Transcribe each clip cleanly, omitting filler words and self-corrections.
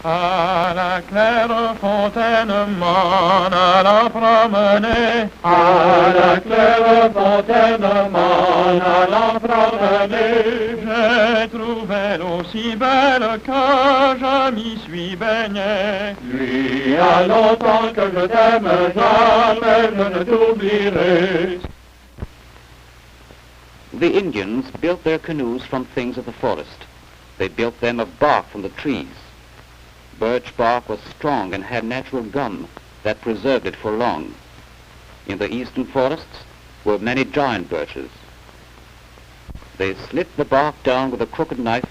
À la claire fontaine m'en allant promener, à la claire fontaine m'en allant promener, j'ai trouvé l'eau si belle que je m'y suis baigné. Lui, à longtemps que je t'aime, jamais je ne t'oublierai. The Indians built their canoes from things of the forest. They built them of bark from the trees. Birch bark was strong and had natural gum that preserved it for long. In the eastern forests were many giant birches. They slit the bark down with a crooked knife,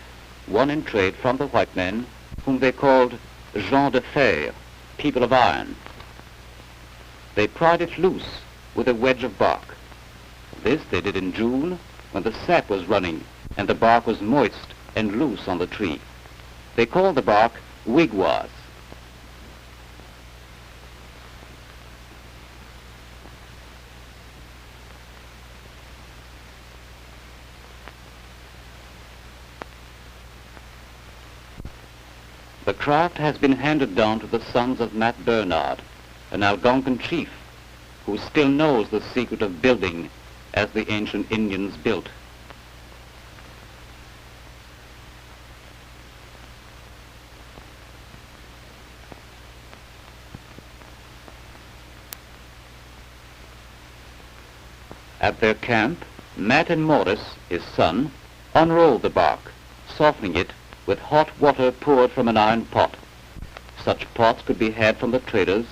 won in trade from the white men, whom they called gens de fer, people of iron. They pried it loose with a wedge of bark. This they did in June, when the sap was running and the bark was moist and loose on the tree. They called the bark wigwas. The craft has been handed down to the sons of Mat Bernard, an Algonquin chief who still knows the secret of building as the ancient Indians built. At their camp, Mat and Morris, his son, unrolled the bark, softening it with hot water poured from an iron pot. Such pots could be had from the traders